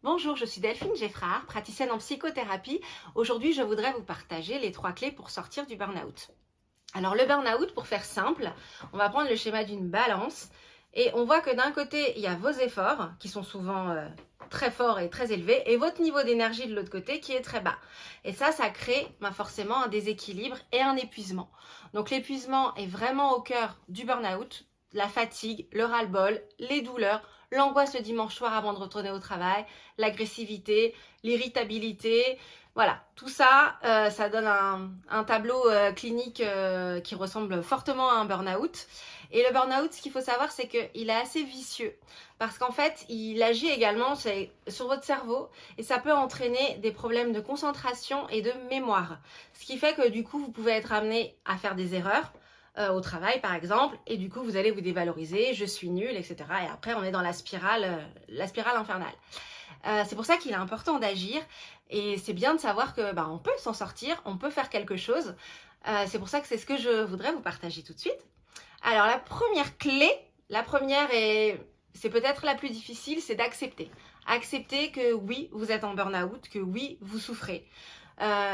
Bonjour, je suis Delphine Geffrard, praticienne en psychothérapie. Aujourd'hui, je voudrais vous partager les 3 clés pour sortir du burn-out. Alors le burn-out, pour faire simple, on va prendre le schéma d'une balance et on voit que d'un côté, il y a vos efforts qui sont souvent très forts et très élevés et votre niveau d'énergie de l'autre côté qui est très bas. Et ça crée forcément un déséquilibre et un épuisement. Donc l'épuisement est vraiment au cœur du burn-out, la fatigue, le ras-le-bol, les douleurs, l'angoisse le dimanche soir avant de retourner au travail, l'agressivité, l'irritabilité. Voilà, tout ça, ça donne un tableau clinique qui ressemble fortement à un burn-out. Et le burn-out, ce qu'il faut savoir, c'est qu'il est assez vicieux. Parce qu'en fait, il agit également sur votre cerveau et ça peut entraîner des problèmes de concentration et de mémoire. Ce qui fait que du coup, vous pouvez être amené à faire des erreurs au travail par exemple, et du coup vous allez vous dévaloriser, je suis nulle, etc. Et après on est dans la spirale infernale. C'est pour ça qu'il est important d'agir et c'est bien de savoir que on peut s'en sortir, on peut faire quelque chose. C'est pour ça que c'est ce que je voudrais vous partager tout de suite. Alors la première clé, c'est peut-être la plus difficile, c'est d'accepter. Accepter que oui, vous êtes en burn-out, que oui, vous souffrez.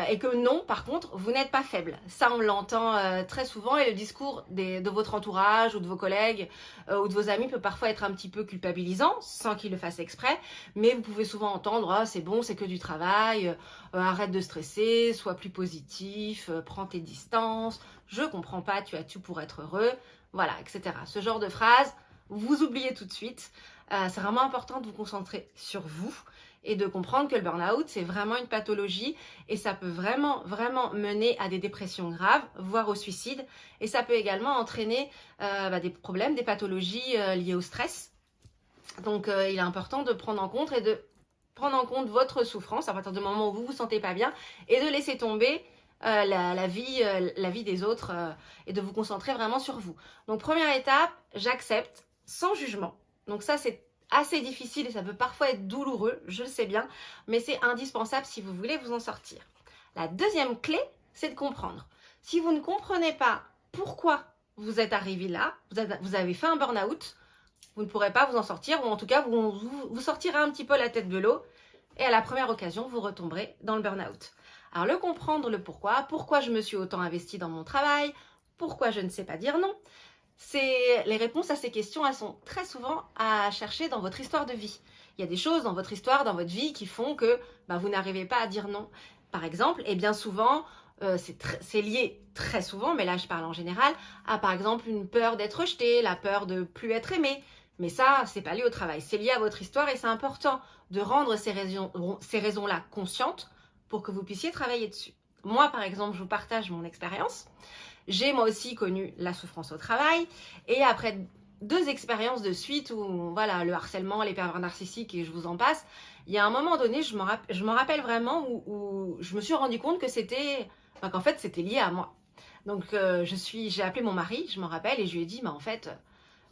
Et que non, par contre, vous n'êtes pas faible. Ça, on l'entend très souvent et le discours de votre entourage ou de vos collègues ou de vos amis peut parfois être un petit peu culpabilisant sans qu'ils le fassent exprès, mais vous pouvez souvent entendre « c'est bon, c'est que du travail, arrête de stresser, sois plus positif, prends tes distances, je comprends pas, tu as tout pour être heureux », voilà, etc. Ce genre de phrases, vous oubliez tout de suite. C'est vraiment important de vous concentrer sur vous et de comprendre que le burn-out, c'est vraiment une pathologie et ça peut vraiment mener à des dépressions graves, voire au suicide. Et ça peut également entraîner des problèmes, des pathologies liées au stress. Donc, il est important de prendre en compte votre souffrance à partir du moment où vous vous sentez pas bien et de laisser tomber la vie des autres et de vous concentrer vraiment sur vous. Donc, première étape, j'accepte sans jugement. Donc ça, c'est assez difficile et ça peut parfois être douloureux, je le sais bien, mais c'est indispensable si vous voulez vous en sortir. La deuxième clé, c'est de comprendre. Si vous ne comprenez pas pourquoi vous êtes arrivé là, vous avez fait un burn-out, vous ne pourrez pas vous en sortir, ou en tout cas, vous sortirez un petit peu la tête de l'eau, et à la première occasion, vous retomberez dans le burn-out. Alors, le comprendre, le pourquoi je me suis autant investie dans mon travail, pourquoi je ne sais pas dire non, les réponses à ces questions, elles sont très souvent à chercher dans votre histoire de vie. Il y a des choses dans votre histoire, dans votre vie, qui font que vous n'arrivez pas à dire non. Par exemple, et bien souvent, c'est lié très souvent, mais là je parle en général, à par exemple une peur d'être rejeté, la peur de plus être aimé. Mais ça, c'est pas lié au travail, c'est lié à votre histoire et c'est important de rendre ces raisons-là conscientes pour que vous puissiez travailler dessus. Moi, par exemple, je vous partage mon expérience. J'ai moi aussi connu la souffrance au travail et après 2 expériences de suite où voilà, le harcèlement, les pervers narcissiques et je vous en passe, il y a un moment donné, je m'en rappelle vraiment où je me suis rendu compte que qu'en fait c'était lié à moi. Donc j'ai appelé mon mari, je m'en rappelle, et je lui ai dit, en fait,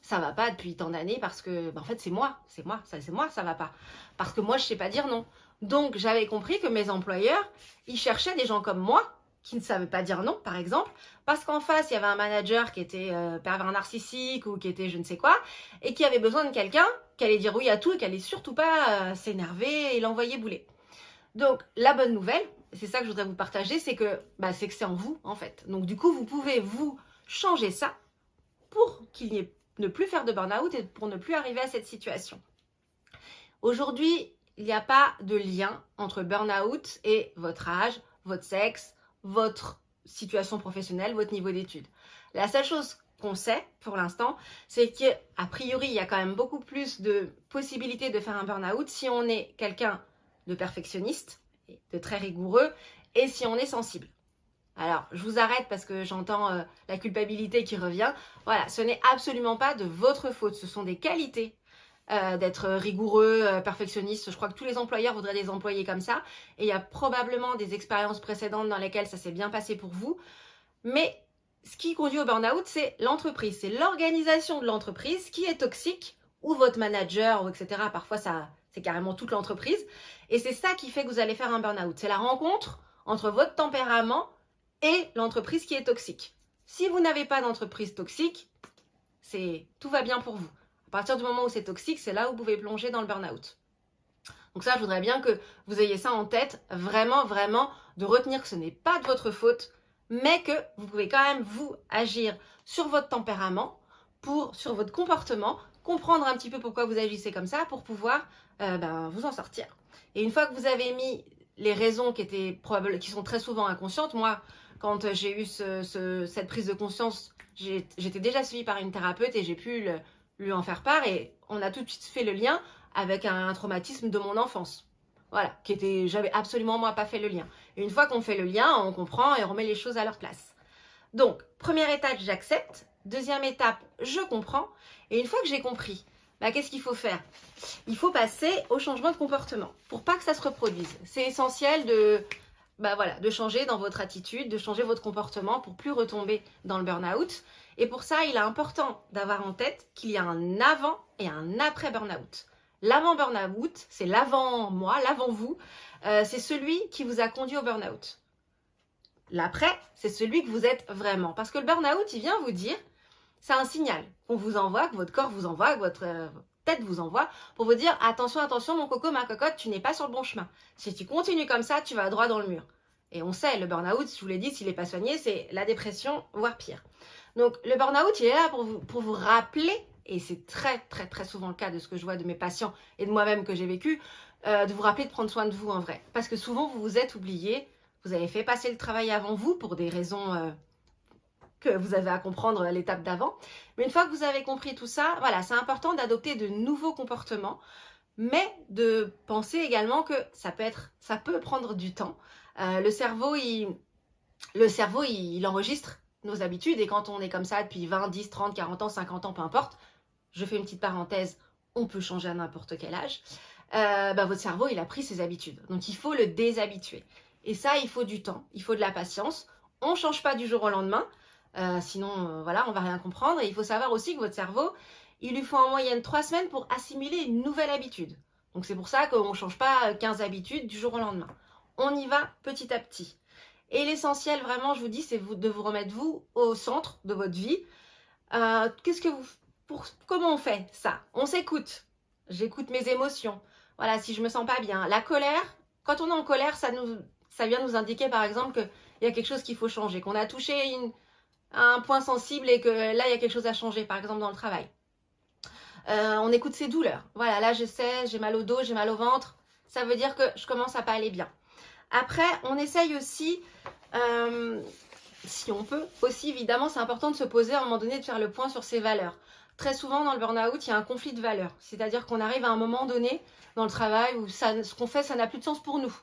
ça va pas depuis tant d'années parce que en fait c'est moi, ça va pas. Parce que moi je sais pas dire non. Donc j'avais compris que mes employeurs, ils cherchaient des gens comme moi qui ne savaient pas dire non, par exemple, parce qu'en face, il y avait un manager qui était pervers narcissique ou qui était je ne sais quoi, et qui avait besoin de quelqu'un qui allait dire oui à tout et qui allait surtout pas s'énerver et l'envoyer bouler. Donc, la bonne nouvelle, c'est ça que je voudrais vous partager, c'est que c'est en vous, en fait. Donc, du coup, vous pouvez vous changer ça pour qu'il n'y ait ne plus faire de burn-out et pour ne plus arriver à cette situation. Aujourd'hui, il n'y a pas de lien entre burn-out et votre âge, votre sexe, votre situation professionnelle, votre niveau d'études. La seule chose qu'on sait pour l'instant, c'est qu'a priori, il y a quand même beaucoup plus de possibilités de faire un burn-out si on est quelqu'un de perfectionniste, de très rigoureux, et si on est sensible. Alors, je vous arrête parce que j'entends la culpabilité qui revient. Voilà, ce n'est absolument pas de votre faute, ce sont des qualités d'être rigoureux, perfectionniste. Je crois que tous les employeurs voudraient des employés comme ça. Et il y a probablement des expériences précédentes dans lesquelles ça s'est bien passé pour vous. Mais ce qui conduit au burn-out, c'est l'entreprise. C'est l'organisation de l'entreprise qui est toxique, ou votre manager, ou etc. Parfois, c'est carrément toute l'entreprise. Et c'est ça qui fait que vous allez faire un burn-out. C'est la rencontre entre votre tempérament et l'entreprise qui est toxique. Si vous n'avez pas d'entreprise toxique, tout va bien pour vous. À partir du moment où c'est toxique, c'est là où vous pouvez plonger dans le burn-out. Donc ça, je voudrais bien que vous ayez ça en tête, vraiment, vraiment, de retenir que ce n'est pas de votre faute, mais que vous pouvez quand même, vous, agir sur votre tempérament, sur votre comportement, comprendre un petit peu pourquoi vous agissez comme ça pour pouvoir vous en sortir. Et une fois que vous avez mis les raisons qui sont très souvent inconscientes, moi, quand j'ai eu cette prise de conscience, j'étais déjà suivie par une thérapeute et j'ai pu lui en faire part et on a tout de suite fait le lien avec un traumatisme de mon enfance. Voilà, j'avais absolument moi pas fait le lien. Et une fois qu'on fait le lien, on comprend et on remet les choses à leur place. Donc, première étape, j'accepte. Deuxième étape, je comprends. Et une fois que j'ai compris, qu'est-ce qu'il faut faire? Il faut passer au changement de comportement pour pas que ça se reproduise. C'est essentiel de changer dans votre attitude, de changer votre comportement pour plus retomber dans le burn-out. Et pour ça, il est important d'avoir en tête qu'il y a un avant et un après burn-out. L'avant burn-out, c'est l'avant moi, l'avant vous, c'est celui qui vous a conduit au burn-out. L'après, c'est celui que vous êtes vraiment. Parce que le burn-out, il vient vous dire, c'est un signal qu'on vous envoie, que votre corps vous envoie, que votre tête vous envoie, pour vous dire, attention, attention, mon coco, ma cocotte, tu n'es pas sur le bon chemin. Si tu continues comme ça, tu vas droit dans le mur. Et on sait, le burn-out, je vous l'ai dit, s'il n'est pas soigné, c'est la dépression, voire pire. Donc, le burn-out, il est là pour vous rappeler, et c'est très, très, très souvent le cas de ce que je vois de mes patients et de moi-même que j'ai vécu, de vous rappeler de prendre soin de vous en vrai. Parce que souvent, vous vous êtes oublié, vous avez fait passer le travail avant vous pour des raisons que vous avez à comprendre l'étape d'avant. Mais une fois que vous avez compris tout ça, voilà, c'est important d'adopter de nouveaux comportements, mais de penser également que ça peut prendre du temps. Le cerveau, il enregistre nos habitudes et quand on est comme ça depuis 20, 10, 30, 40 ans, 50 ans, peu importe, je fais une petite parenthèse, on peut changer à n'importe quel âge, votre cerveau, il a pris ses habitudes. Donc, il faut le déshabituer. Et ça, il faut du temps, il faut de la patience. On ne change pas du jour au lendemain, sinon, on ne va rien comprendre. Et il faut savoir aussi que votre cerveau, il lui faut en moyenne 3 semaines pour assimiler une nouvelle habitude. Donc, c'est pour ça qu'on ne change pas 15 habitudes du jour au lendemain. On y va petit à petit. Et l'essentiel, vraiment, je vous dis, c'est de vous remettre, vous, au centre de votre vie. Comment on fait ça? On s'écoute. J'écoute mes émotions. Voilà, si je me sens pas bien. La colère, quand on est en colère, ça vient nous indiquer, par exemple, qu'il y a quelque chose qu'il faut changer, qu'on a touché un point sensible et que là, il y a quelque chose à changer, par exemple, dans le travail. On écoute ses douleurs. Voilà, là, je sais, j'ai mal au dos, j'ai mal au ventre. Ça veut dire que je commence à pas aller bien. Après, on essaye aussi, si on peut, aussi évidemment, c'est important de se poser à un moment donné, de faire le point sur ses valeurs. Très souvent, dans le burn-out, il y a un conflit de valeurs. C'est-à-dire qu'on arrive à un moment donné dans le travail où ce qu'on fait, ça n'a plus de sens pour nous.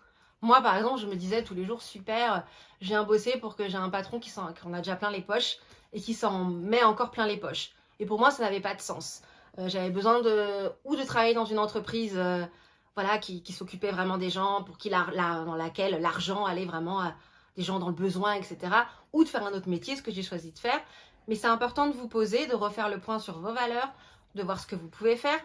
Moi, par exemple, je me disais tous les jours, super, je viens bosser pour que j'ai un patron qui en a déjà plein les poches et qui s'en met encore plein les poches. Et pour moi, ça n'avait pas de sens. J'avais besoin de travailler dans une entreprise qui s'occupait vraiment des gens, dans laquelle l'argent allait vraiment à des gens dans le besoin, etc. Ou de faire un autre métier, ce que j'ai choisi de faire. Mais c'est important de vous poser, de refaire le point sur vos valeurs, de voir ce que vous pouvez faire.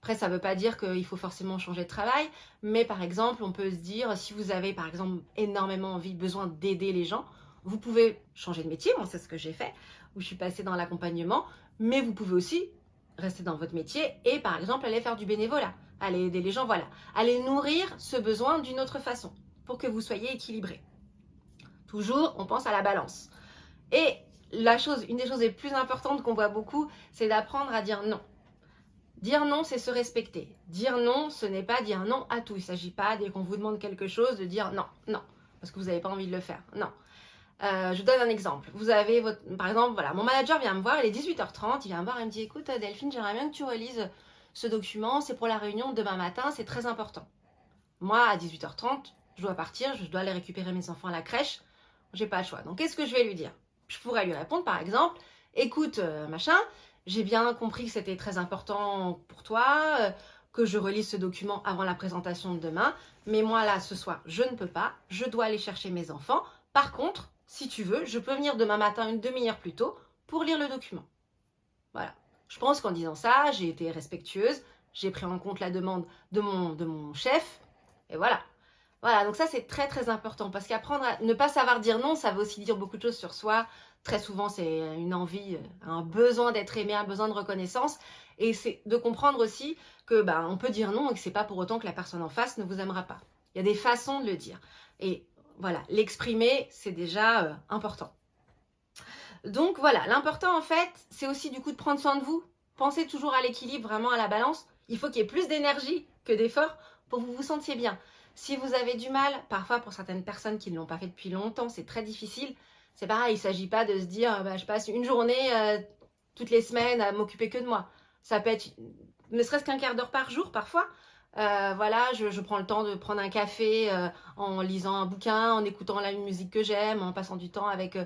Après, ça ne veut pas dire qu'il faut forcément changer de travail, mais par exemple, on peut se dire, si vous avez par exemple énormément besoin d'aider les gens, vous pouvez changer de métier, moi c'est ce que j'ai fait, où je suis passée dans l'accompagnement, mais vous pouvez aussi rester dans votre métier et par exemple aller faire du bénévolat, aller aider les gens, voilà. Aller nourrir ce besoin d'une autre façon, pour que vous soyez équilibré. Toujours, on pense à la balance. Et une des choses les plus importantes qu'on voit beaucoup, c'est d'apprendre à dire non. Dire non, c'est se respecter. Dire non, ce n'est pas dire non à tout. Il ne s'agit pas, dès qu'on vous demande quelque chose, de dire non, non, parce que vous n'avez pas envie de le faire. Non. Je vous donne un exemple. Vous avez par exemple, voilà, mon manager vient me voir, il est 18h30, il vient me voir et me dit, écoute Delphine, j'aimerais bien que tu relises ce document, c'est pour la réunion de demain matin, c'est très important. Moi, à 18h30, je dois partir, je dois aller récupérer mes enfants à la crèche, j'ai pas le choix. Donc, qu'est-ce que je vais lui dire? Je pourrais lui répondre, par exemple, écoute, machin, j'ai bien compris que c'était très important pour toi, que je relise ce document avant la présentation de demain, mais moi, là, ce soir, je ne peux pas, je dois aller chercher mes enfants. Par contre, si tu veux, je peux venir demain matin une demi-heure plus tôt pour lire le document. Voilà. Je pense qu'en disant ça, j'ai été respectueuse, j'ai pris en compte la demande de mon chef, et voilà. Voilà, donc ça c'est très très important parce qu'apprendre à ne pas savoir dire non, ça veut aussi dire beaucoup de choses sur soi, Très souvent, c'est une envie, un besoin d'être aimé, un besoin de reconnaissance. Et c'est de comprendre aussi que on peut dire non et que c'est pas pour autant que la personne en face ne vous aimera pas. Il y a des façons de le dire. Et voilà, l'exprimer, c'est déjà important. Donc voilà, l'important en fait, c'est aussi du coup de prendre soin de vous. Pensez toujours à l'équilibre, vraiment à la balance. Il faut qu'il y ait plus d'énergie que d'effort pour que vous vous sentiez bien. Si vous avez du mal, parfois pour certaines personnes qui ne l'ont pas fait depuis longtemps, c'est très difficile. C'est pareil, il ne s'agit pas de se dire je passe une journée toutes les semaines à m'occuper que de moi. Ça peut être ne serait-ce qu'un quart d'heure par jour parfois. Voilà, je prends le temps de prendre un café en lisant un bouquin, en écoutant la musique que j'aime, en passant du temps avec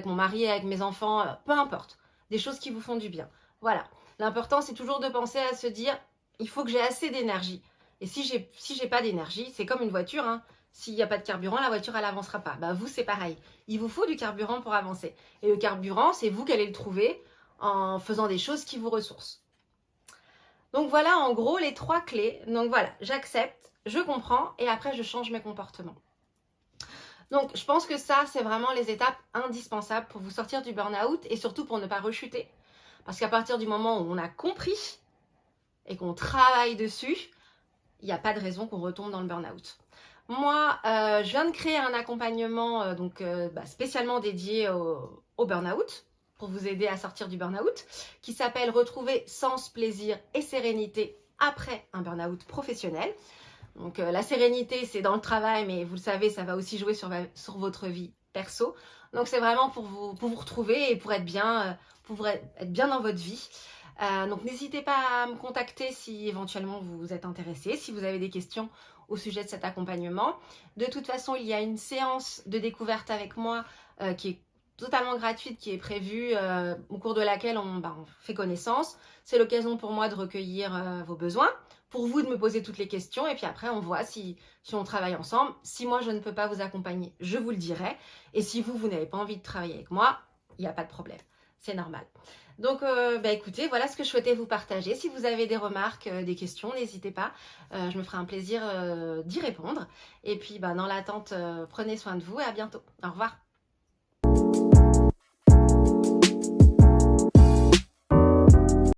mon mari, avec mes enfants, peu importe. Des choses qui vous font du bien. Voilà. L'important, c'est toujours de penser à se dire, il faut que j'ai assez d'énergie. Et si j'ai pas d'énergie, c'est comme une voiture, hein. S'il n'y a pas de carburant, la voiture, elle n'avancera pas. Vous, c'est pareil. Il vous faut du carburant pour avancer. Et le carburant, c'est vous qui allez le trouver en faisant des choses qui vous ressourcent. Donc voilà, en gros, les 3 clés. Donc voilà, j'accepte, je comprends et après, je change mes comportements. Donc, je pense que ça, c'est vraiment les étapes indispensables pour vous sortir du burn-out et surtout pour ne pas rechuter. Parce qu'à partir du moment où on a compris et qu'on travaille dessus, il n'y a pas de raison qu'on retombe dans le burn-out. Moi, je viens de créer un accompagnement spécialement dédié au burn-out pour vous aider à sortir du burn-out qui s'appelle « Retrouver sens, plaisir et sérénité après un burn-out professionnel ». Donc la sérénité, c'est dans le travail, mais vous le savez, ça va aussi jouer sur votre vie perso. Donc c'est vraiment pour vous retrouver et pour être bien dans votre vie. Donc n'hésitez pas à me contacter si éventuellement vous êtes intéressé, si vous avez des questions au sujet de cet accompagnement. De toute façon, il y a une séance de découverte avec moi qui est totalement gratuite, qui est prévue, au cours de laquelle on fait connaissance. C'est l'occasion pour moi de recueillir vos besoins, pour vous de me poser toutes les questions, et puis après on voit si on travaille ensemble. Si moi je ne peux pas vous accompagner, je vous le dirai. Et si vous n'avez pas envie de travailler avec moi, il n'y a pas de problème. C'est normal. Donc écoutez, voilà ce que je souhaitais vous partager. Si vous avez des remarques, des questions, n'hésitez pas. Je me ferai un plaisir d'y répondre. Et puis dans l'attente, prenez soin de vous et à bientôt. Au revoir.